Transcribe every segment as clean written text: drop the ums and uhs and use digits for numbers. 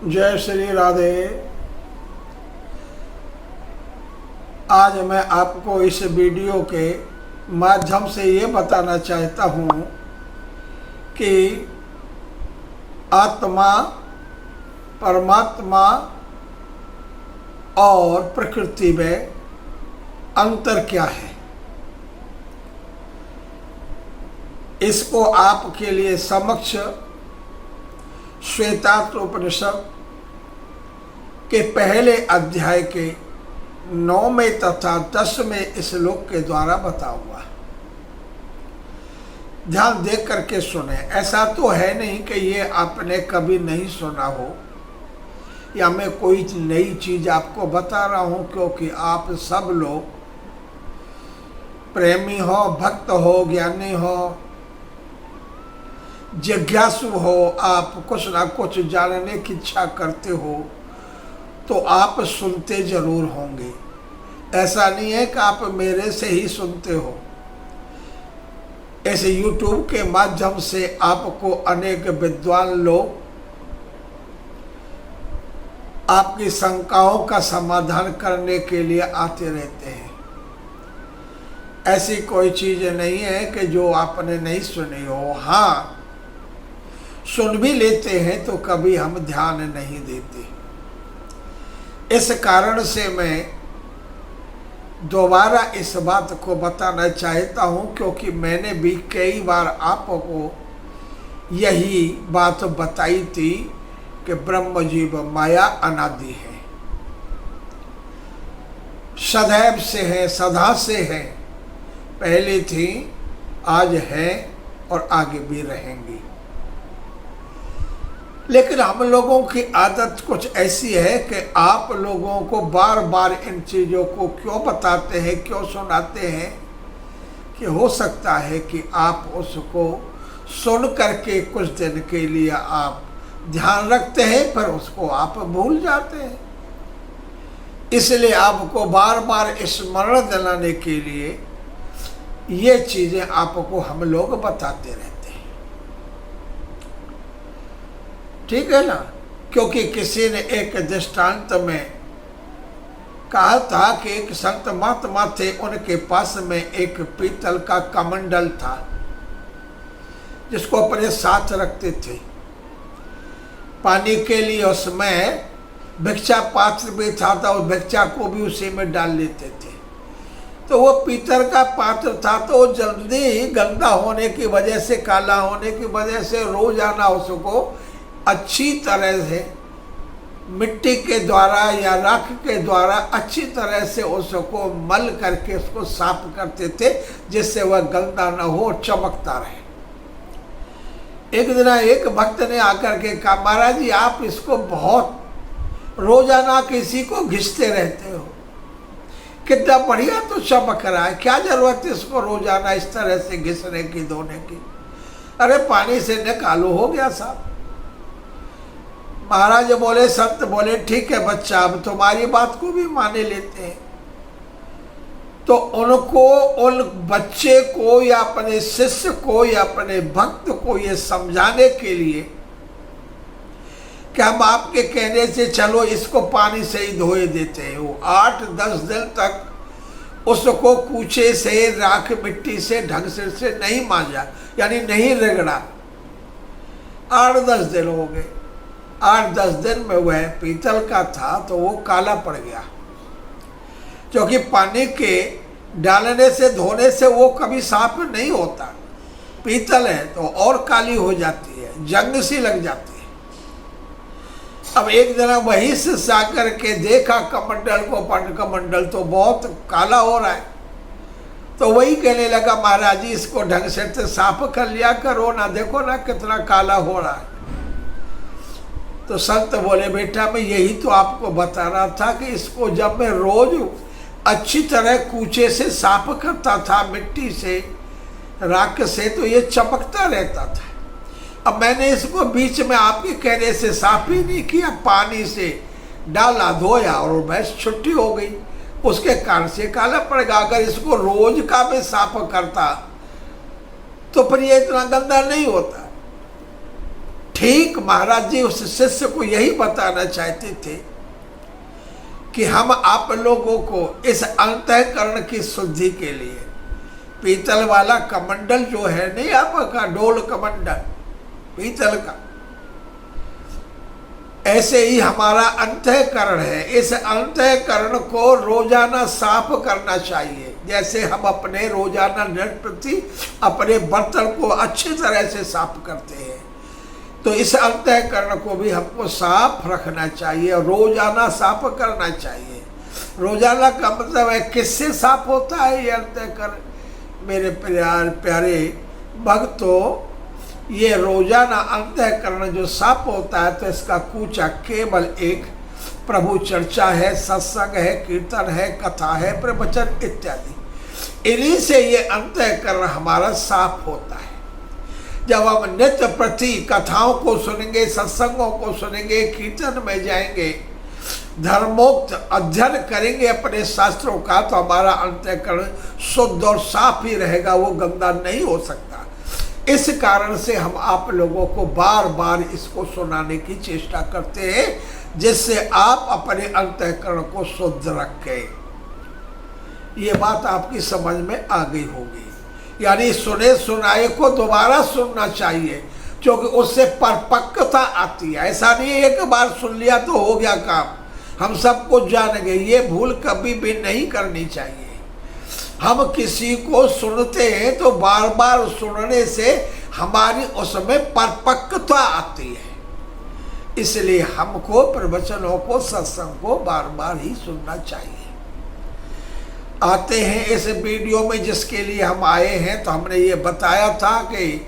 जय श्री राधे। आज मैं आपको इस वीडियो के माध्यम से ये बताना चाहता हूँ कि आत्मा, परमात्मा और प्रकृति में अंतर क्या है। इसको आपके लिए समक्ष श्वेतात्रोपनिषद के पहले अध्याय के 9वें तथा 10वें श्लोक के द्वारा बता हुआ। ध्यान दे करके सुने। ऐसा तो है नहीं कि ये आपने कभी नहीं सुना हो या मैं कोई नई चीज आपको बता रहा हूं, क्योंकि आप सब लोग प्रेमी हो, भक्त हो, ज्ञानी हो, जिज्ञासु हो, आप कुछ ना कुछ जानने की इच्छा करते हो तो आप सुनते जरूर होंगे। ऐसा नहीं है कि आप मेरे से ही सुनते हो। ऐसे YouTube के माध्यम से आपको अनेक विद्वान लोग आपकी शंकाओं का समाधान करने के लिए आते रहते हैं। ऐसी कोई चीज नहीं है कि जो आपने नहीं सुनी हो। हाँ, सुन भी लेते हैं तो कभी हम ध्यान नहीं देते। इस कारण से मैं दोबारा इस बात को बताना चाहता हूँ, क्योंकि मैंने भी कई बार आपको यही बात बताई थी कि ब्रह्म जीव माया अनादि है, सदैव से है, सदा से है, पहले थी, आज है और आगे भी रहेंगी। लेकिन हम लोगों की आदत कुछ ऐसी है कि आप लोगों को बार बार इन चीज़ों को क्यों बताते हैं, क्यों सुनाते हैं, कि हो सकता है कि आप उसको सुन करके कुछ दिन के लिए आप ध्यान रखते हैं, पर उसको आप भूल जाते हैं। इसलिए आपको बार बार स्मरण दिलाने के लिए ये चीज़ें आपको हम लोग बताते रहते हैं। ठीक है ना। क्योंकि किसी ने एक दृष्टांत में कहा था कि एक संत महात्मा थे, उनके पास में एक पीतल का कमंडल था जिसको अपने साथ रखते थे पानी के लिए। उसमें भिक्षा पात्र भी था, तो उस भिक्षा को भी उसी में डाल लेते थे। तो वो पीतल का पात्र था, तो वो जल्दी गंदा होने की वजह से, काला होने की वजह से रोजाना उसको अच्छी तरह से मिट्टी के द्वारा या राख के द्वारा अच्छी तरह से उसको मल करके उसको साफ करते थे, जिससे वह गंदा न हो, चमकता रहे। एक दिन एक भक्त ने आकर के कहा, महाराज जी आप इसको बहुत रोजाना किसी को घिसते रहते हो, कितना बढ़िया तो चमक रहा है, क्या जरूरत है इसको रोजाना इस तरह से घिसने की, धोने की। अरे पानी से निकालो, हो गया साहब। महाराज बोले, संत बोले, ठीक है बच्चा, अब तुम्हारी बात को भी माने लेते हैं। तो उनको, उन बच्चे को या अपने शिष्य को या अपने भक्त को ये समझाने के लिए कि हम आपके कहने से चलो इसको पानी से ही धोए देते हैं। वो 8-10 दिन तक उसको कूचे से, राख मिट्टी से ढंग से नहीं मांजा, यानी नहीं रगड़ा। 8-10 दिन हो गए। 8-10 दिन में वह पीतल का था तो वो काला पड़ गया, क्योंकि पानी के डालने से, धोने से वो कभी साफ नहीं होता। पीतल है तो और काली हो जाती है, जंग सी लग जाती है। अब एक जना वही से आकर के देखा कमंडल को, कमंडल तो बहुत काला हो रहा है, तो वही कहने लगा, महाराज जी इसको ढंग से साफ कर लिया करो ना, देखो ना कितना काला हो रहा है। तो संत बोले, बेटा मैं यही तो आपको बता रहा था कि इसको जब मैं रोज अच्छी तरह कूचे से साफ करता था, मिट्टी से, राख से, तो ये चमकता रहता था। अब मैंने इसको बीच में आपके कहने से साफ ही नहीं किया, पानी से डाला, धोया और बस छुट्टी हो गई, उसके कारण से काला पड़ गया। अगर इसको रोज का मैं साफ करता तो फिर ये इतना गंदा नहीं होता। ठीक महाराज जी उस शिष्य को यही बताना चाहते थे कि हम आप लोगों को इस अंतःकरण की शुद्धि के लिए पीतल वाला कमंडल जो है नहीं आपका डोल कमंडल पीतल का, ऐसे ही हमारा अंतःकरण है। इस अंतःकरण को रोजाना साफ करना चाहिए। जैसे हम अपने रोजाना नित्य अपने बर्तन को अच्छी तरह से साफ करते हैं, तो इस अंतःकरण को भी हमको साफ रखना चाहिए, रोजाना साफ करना चाहिए। रोजाना का मतलब है किससे साफ होता है ये अंतःकरण? मेरे प्यारे भक्तों, ये रोजाना अंतःकरण जो साफ होता है तो इसका कूचा केवल एक प्रभु चर्चा है, सत्संग है, कीर्तन है, कथा है, प्रवचन इत्यादि। इन्हीं से ये अंतःकरण हमारा साफ होता है। जब हम नित्य प्रति कथाओं को सुनेंगे, सत्संगों को सुनेंगे, कीर्तन में जाएंगे, धर्मोक्त अध्ययन करेंगे अपने शास्त्रों का, तो हमारा अंतःकरण शुद्ध और साफ ही रहेगा, वो गंदा नहीं हो सकता। इस कारण से हम आप लोगों को बार बार इसको सुनाने की चेष्टा करते हैं, जिससे आप अपने अंतःकरण को शुद्ध रखें। ये बात आपकी समझ में आ गई होगी। यानी सुने सुनाए को दोबारा सुनना चाहिए, क्योंकि उससे परिपक्वता आती है। ऐसा नहीं है एक बार सुन लिया तो हो गया काम, हम सबको जान गए। ये भूल कभी भी नहीं करनी चाहिए। हम किसी को सुनते हैं तो बार बार सुनने से हमारी उसमें परिपक्वता आती है। इसलिए हमको प्रवचनों को, सत्संग को बार बार ही सुनना चाहिए। आते हैं इस वीडियो में जिसके लिए हम आए हैं, तो हमने ये बताया था कि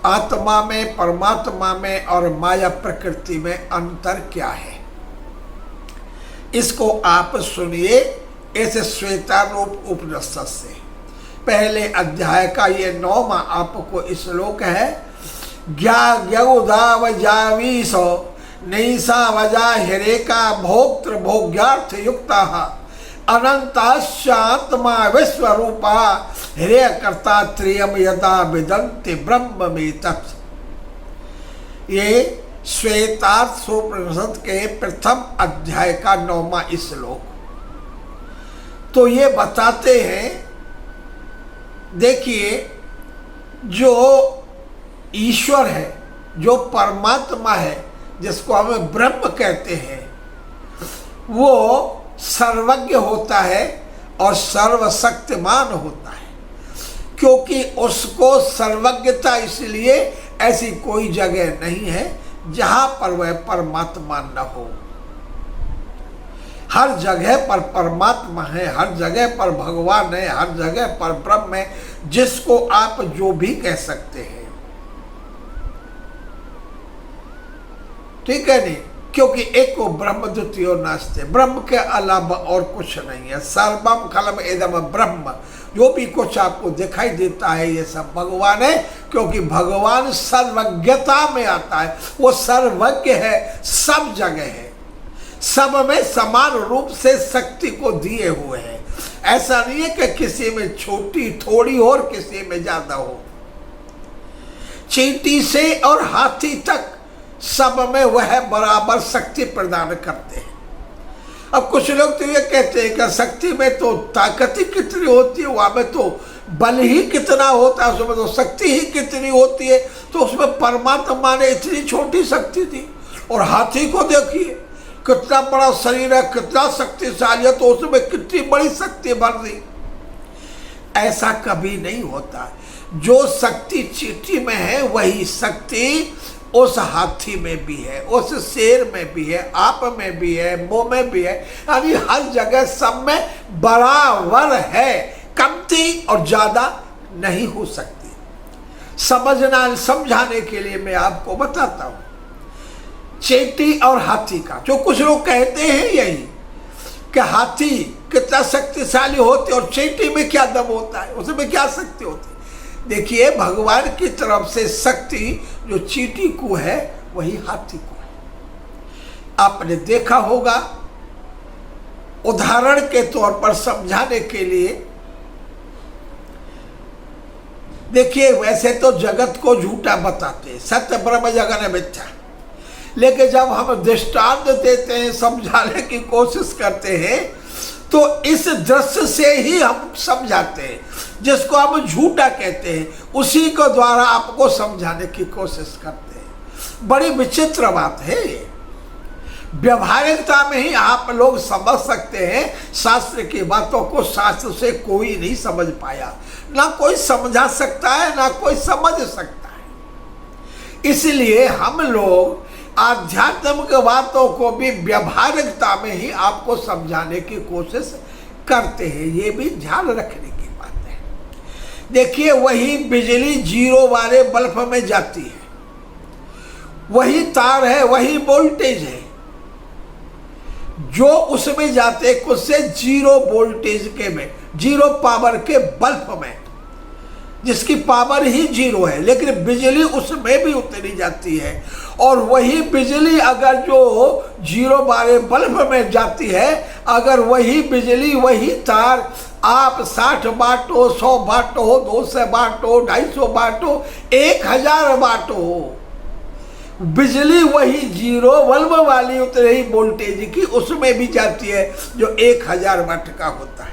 आत्मा में, परमात्मा में और माया प्रकृति में अंतर क्या है। इसको आप सुनिए इस श्वेतारूप उपनिषद से। पहले अध्याय का ये 9वां आपको श्लोक है। ज्ञावजावीसो नैसा वजा हिरेका भोक्तृ भोग्यार्थ युक्ता अनंताश्चात्मा विश्वरूपा हिरय कर्ता त्रियम यदा विदन्ति ब्रह्म में तत्। ये श्वेतार्थ उपनिषद के प्रथम अध्याय का 9वां श्लोक। तो ये बताते हैं, देखिए, जो ईश्वर है, जो परमात्मा है, जिसको हम ब्रह्म कहते हैं, वो सर्वज्ञ होता है और सर्वशक्तिमान होता है। क्योंकि उसको सर्वज्ञता इसलिए ऐसी कोई जगह नहीं है जहां पर वह परमात्मा न हो। हर जगह पर परमात्मा है, हर जगह पर भगवान है, हर जगह पर ब्रह्म है, जिसको आप जो भी कह सकते हैं। ठीक है नहीं? क्योंकि एक को ब्रह्म द्वितीयो नास्ते, ब्रह्म के अलावा और कुछ नहीं है। सर्वम खलम इदम ब्रह्म, जो भी कुछ आपको दिखाई देता है ये सब भगवान है, क्योंकि भगवान सर्वज्ञता में आता है। वो सर्वज्ञ है, सब जगह है, सब में समान रूप से शक्ति को दिए हुए हैं। ऐसा नहीं है कि किसी में छोटी थोड़ी और किसी में ज्यादा हो। चींटी से और हाथी तक सब में वह बराबर शक्ति प्रदान करते हैं। अब कुछ लोग तो ये कहते हैं कि शक्ति में तो ताकत ही कितनी होती है, वहां में तो बल ही कितना होता है, उसमें तो शक्ति ही कितनी होती है, तो उसमें परमात्मा ने इतनी छोटी शक्ति दी। और हाथी को देखिए कितना बड़ा शरीर है, कितना शक्तिशाली है, तो उसमें कितनी बड़ी शक्ति भर दी। ऐसा कभी नहीं होता। जो शक्ति चींटी में है वही शक्ति उस हाथी में भी है, उस शेर में भी है, आप में भी है, मुंह में भी है। यानी हर जगह सब में बराबर है, कमती और ज्यादा नहीं हो सकती। समझना, समझाने के लिए मैं आपको बताता हूं। चींटी और हाथी का जो कुछ लोग कहते हैं यही कि हाथी कितना शक्तिशाली होते और चींटी में क्या दम होता है, उसमें क्या शक्ति होती है। देखिए, भगवान की तरफ से शक्ति जो चींटी को है वही हाथी को है। आपने देखा होगा, उदाहरण के तौर पर समझाने के लिए, देखिए, वैसे तो जगत को झूठा बताते हैं, सत्य ब्रह्म जगन मिथ्या, लेकिन जब हम दृष्टांत देते हैं, समझाने की कोशिश करते हैं, तो इस दृश्य से ही हम समझाते हैं। जिसको हम झूठा कहते हैं, उसी को द्वारा आपको समझाने की कोशिश करते हैं। बड़ी विचित्र बात है ये। व्यवहारिकता में ही आप लोग समझ सकते हैं शास्त्र की बातों को। शास्त्र से कोई नहीं समझ पाया, ना कोई समझा सकता है, ना कोई समझ सकता है। इसलिए हम लोग आध्यात्मिक बातों को भी व्यवहारिकता में ही आपको समझाने की कोशिश करते हैं। ये भी ध्यान रखने की बात है। देखिए, वही बिजली जीरो वाले बल्ब में जाती है, वही तार है, वही वोल्टेज है जो उसमें जाते कुछ से जीरो वोल्टेज के में, जीरो पावर के बल्ब में, जिसकी पावर ही जीरो है, लेकिन बिजली उसमें भी उतरी जाती है। और वही बिजली अगर जो जीरो वाले बल्ब में जाती है, अगर वही बिजली, वही तार आप 60 बांटो, 100 बांटो, 200 बांटो, 250 बांटो, 1000 बांटो, बिजली वही जीरो बल्ब वाली उतरी वोल्टेज की उसमें भी जाती है जो 1000 वाट का होता है।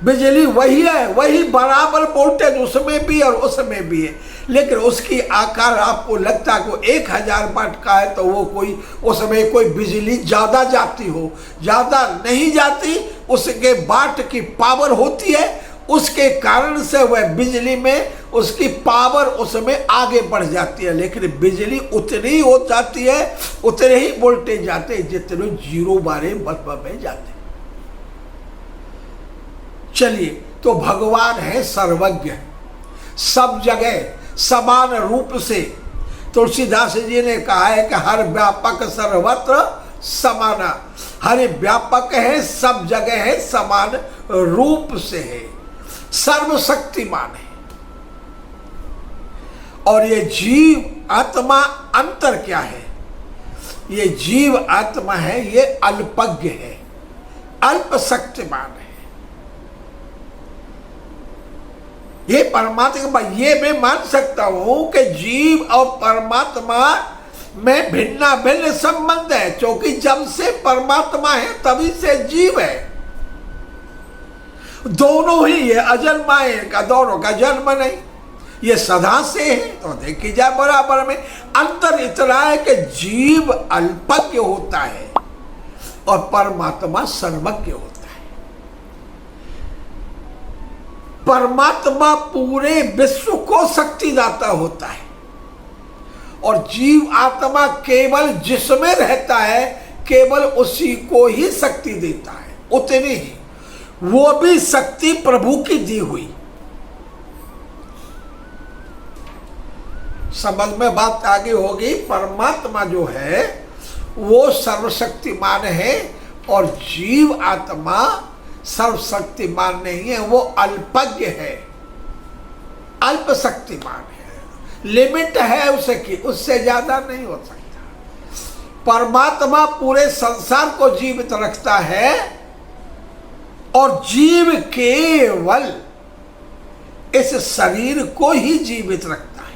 बिजली वही है, वही बराबर वोल्टेज उसमें भी और उसमें भी है, लेकिन उसकी आकार आपको लगता है कि 1000 वाट का है, तो वो कोई उसमें कोई बिजली ज़्यादा जाती हो, ज़्यादा नहीं जाती। उसके वाट की पावर होती है, उसके कारण से वह बिजली में उसकी पावर उसमें आगे बढ़ जाती है, लेकिन बिजली उतनी हो जाती है, उतने ही वोल्टेज जाते हैं जितने जीरो वाले बल्ब में जाते हैं। चलिए, तो भगवान है सर्वज्ञ, सब जगह समान रूप से। तुलसीदास जी ने कहा है कि हर व्यापक सर्वत्र समाना। हर व्यापक है, सब जगह है, समान रूप से है, सर्वशक्तिमान है। और ये जीव आत्मा अंतर क्या है? ये जीव आत्मा है, ये अल्पज्ञ है, अल्प शक्तिमान है। ये परमात्मा, ये मैं मान सकता हूं कि जीव और परमात्मा में भिन्न भिन्न संबंध है, क्योंकि जब से परमात्मा है तभी से जीव है। दोनों ही ये अजन्मा है, इनका दोनों का जन्म नहीं, ये सदा से है। तो देखी जाए बराबर में अंतर इतना है कि जीव अल्पज्ञ होता है और परमात्मा सर्वज्ञ होता है। परमात्मा पूरे विश्व को शक्तिदाता होता है और जीव आत्मा केवल जिसमें रहता है, केवल उसी को ही शक्ति देता है, उतनी ही, वो भी शक्ति प्रभु की दी हुई। समझ में बात आगे होगी। परमात्मा जो है वो सर्वशक्तिमान है और जीव आत्मा सर्वशक्तिमान नहीं है, वो अल्पज्ञ है, अल्प शक्तिमान है, लिमिट है उसकी, उससे ज्यादा नहीं हो सकता। परमात्मा पूरे संसार को जीवित रखता है और जीव केवल इस शरीर को ही जीवित रखता है।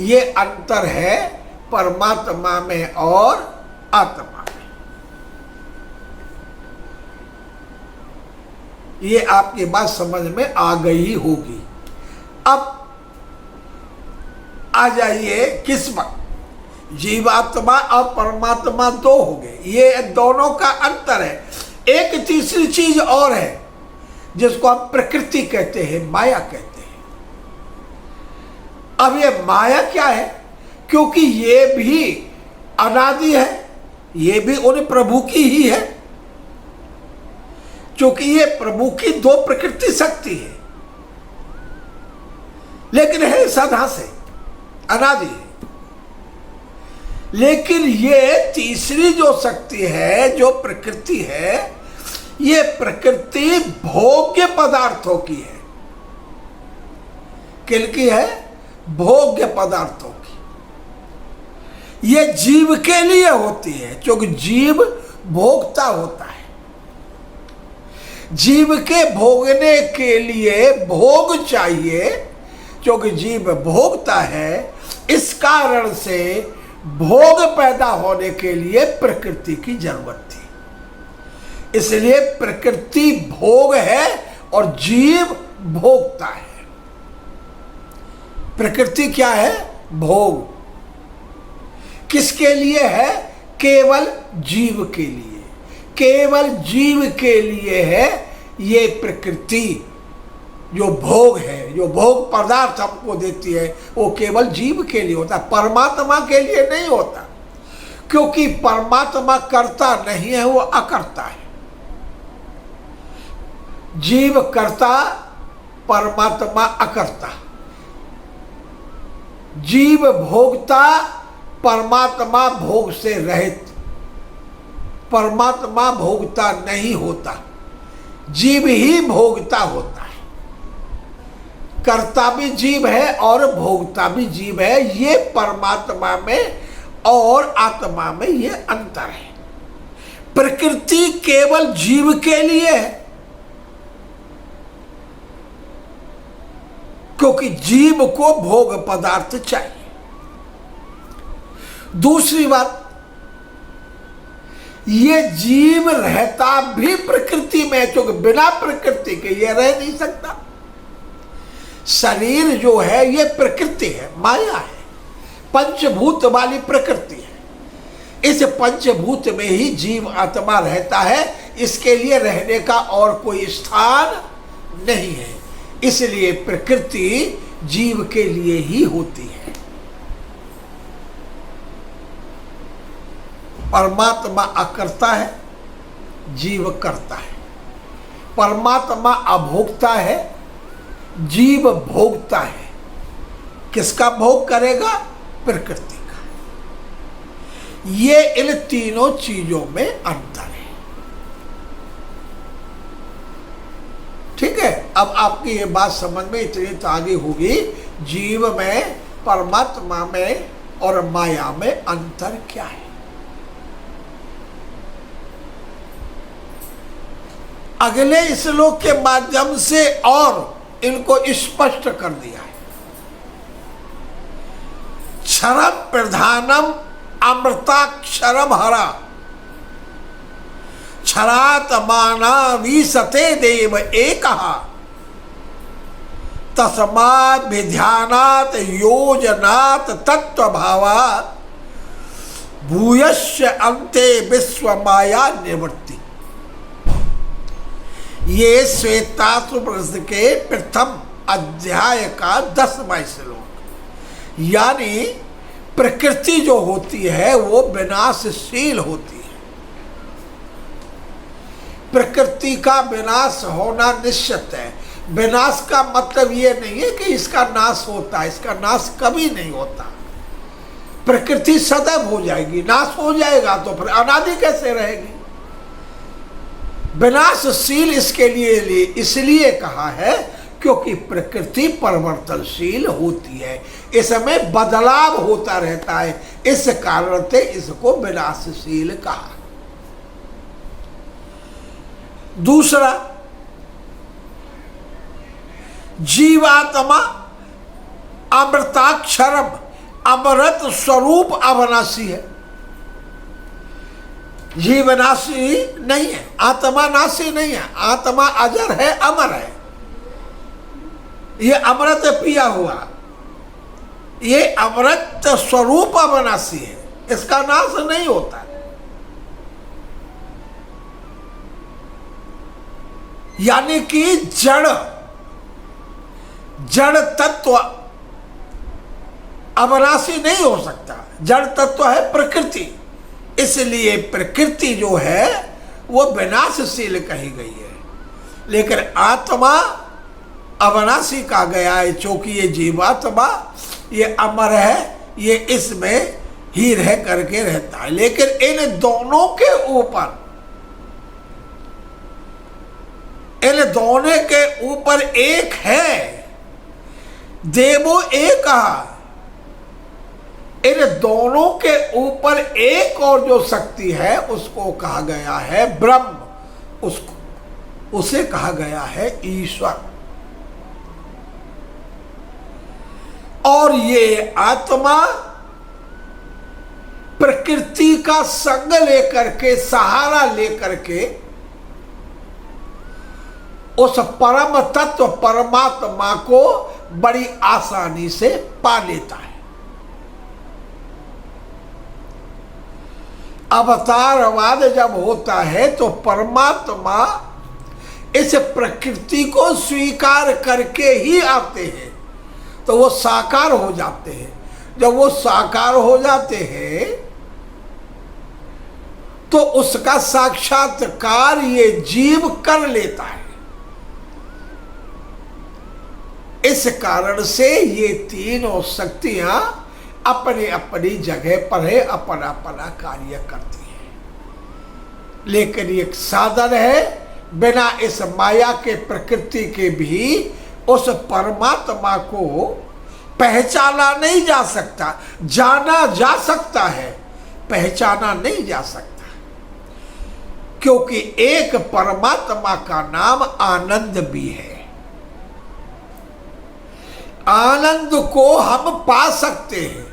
ये अंतर है परमात्मा में और आत्मा में। ये आपकी बात समझ में आ गई होगी। अब आ जाइए किस बात, जीवात्मा और परमात्मा दो हो गए, ये दोनों का अंतर है। एक तीसरी चीज और है जिसको हम प्रकृति कहते हैं, माया कहते हैं। अब ये माया क्या है? क्योंकि ये भी अनादि है, ये भी उन प्रभु की ही है, क्योंकि ये प्रभु की दो प्रकृति शक्ति है, लेकिन है सदा से, अनादि है। लेकिन ये तीसरी जो शक्ति है, जो प्रकृति है, ये प्रकृति भोग्य पदार्थों की है। किसकी है? भोग्य पदार्थों की। ये जीव के लिए होती है, क्योंकि जीव भोक्ता होता है। जीव के भोगने के लिए भोग चाहिए, क्योंकि जीव भोगता है। इस कारण से भोग पैदा होने के लिए प्रकृति की जरूरत थी। इसलिए प्रकृति भोग है और जीव भोगता है। प्रकृति क्या है? भोग। किसके लिए है? केवल जीव के लिए। केवल जीव के लिए है ये प्रकृति। जो भोग है, जो भोग पदार्थ हमको देती है, वो केवल जीव के लिए होता है, परमात्मा के लिए नहीं होता। क्योंकि परमात्मा करता नहीं है, वो अकर्ता है। जीव कर्ता, परमात्मा अकर्ता। जीव भोगता, परमात्मा भोग से रहित। परमात्मा भोगता नहीं होता, जीव ही भोगता होता है। कर्ता भी जीव है और भोगता भी जीव है। ये परमात्मा में और आत्मा में ये अंतर है। प्रकृति केवल जीव के लिए है, क्योंकि जीव को भोग पदार्थ चाहिए। दूसरी बात, ये जीव रहता भी प्रकृति में, क्योंकि बिना प्रकृति के ये रह नहीं सकता। शरीर जो है ये प्रकृति है, माया है, पंचभूत वाली प्रकृति है। इस पंचभूत में ही जीव आत्मा रहता है। इसके लिए रहने का और कोई स्थान नहीं है। इसलिए प्रकृति जीव के लिए ही होती है। परमात्मा अकर्ता है, जीव करता है। परमात्मा अभोक्ता है, जीव भोगता है। किसका भोग करेगा? प्रकृति का। ये इन तीनों चीजों में अंतर है। ठीक है, अब आपकी ये बात समझ में इतनी तो आगे होगी। जीव में, परमात्मा में और माया में अंतर क्या है। अगले श्लोक के माध्यम से और इनको स्पष्ट कर दिया है। क्षरम प्रधानम अमृताक्षरम हरा, क्षरात्माना विसते देव एकः, तस्माद् विध्यानात् योजनात् तत्वभावात् भूयस्य अन्ते विश्व माया निवृत्ति। ये श्वेताश्वतरस्य के प्रथम अध्याय का 10वां श्लोक। यानी प्रकृति जो होती है वो विनाशशील होती है। प्रकृति का विनाश होना निश्चित है। विनाश का मतलब ये नहीं है कि इसका नाश होता है, इसका नाश कभी नहीं होता। प्रकृति सदैव हो जाएगी, नाश हो जाएगा तो फिर अनादि कैसे रहेगी। विनाशशील इसके लिए इसलिए कहा है क्योंकि प्रकृति परिवर्तनशील होती है, इसमें बदलाव होता रहता है। इस कारण से इसको विनाशशील कहा। दूसरा, जीवात्मा अमृताक्षरम, अमृत स्वरूप अविनाशी है। जीव नाशी नहीं है, आत्मा नाशी नहीं है। आत्मा अजर है, अमर है। ये अमृत पिया हुआ, ये अमृत स्वरूप अविनाशी है, इसका नाश नहीं होता। यानी कि जड़ तत्व अविनाशी नहीं हो सकता। जड़ तत्व है प्रकृति, इसलिए प्रकृति जो है वो विनाशशील कही गई है। लेकिन आत्मा अविनाशी कहा गया है, क्योंकि ये जीवात्मा ये अमर है, ये इसमें ही रह करके रहता है। लेकिन इन दोनों के ऊपर, इन दोनों के ऊपर एक है, देवो एक कहा। इन दोनों के ऊपर एक और जो शक्ति है उसको कहा गया है ब्रह्म। उसको उसे कहा गया है ईश्वर। और ये आत्मा प्रकृति का संग लेकर के, सहारा लेकर के उस परम तत्व परमात्मा को बड़ी आसानी से पा लेता है। अवतारवाद जब होता है तो परमात्मा इस प्रकृति को स्वीकार करके ही आते हैं, तो वो साकार हो जाते हैं। जब वो साकार हो जाते हैं तो उसका साक्षात्कार ये जीव कर लेता है। इस कारण से ये तीनों शक्तियां अपनी अपनी जगह पर है, अपना अपना कार्य करती है। लेकिन एक साधन है, बिना इस माया के प्रकृति के भी उस परमात्मा को पहचाना नहीं जा सकता। जाना जा सकता है, पहचाना नहीं जा सकता, क्योंकि एक परमात्मा का नाम आनंद भी है। आनंद को हम पा सकते हैं,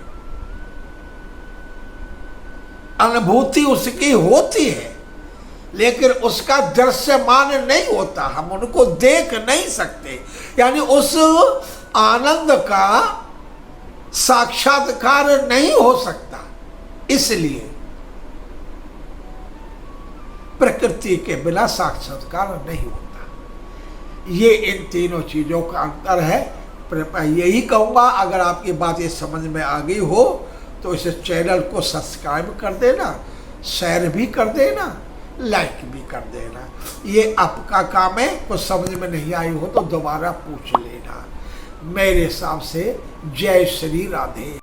अनुभूति उसकी होती है, लेकिन उसका दृश्यमान नहीं होता, हम उनको देख नहीं सकते। यानी उस आनंद का साक्षात्कार नहीं हो सकता। इसलिए प्रकृति के बिना साक्षात्कार नहीं होता। ये इन तीनों चीजों का अंतर है। यही कहूँगा, अगर आपकी बात ये समझ में आ गई हो तो इस चैनल को सब्सक्राइब कर देना, शेयर भी कर देना, लाइक भी कर देना। ये आपका काम है। कुछ समझ में नहीं आई हो तो दोबारा पूछ लेना। मेरे हिसाब से जय श्री राधे।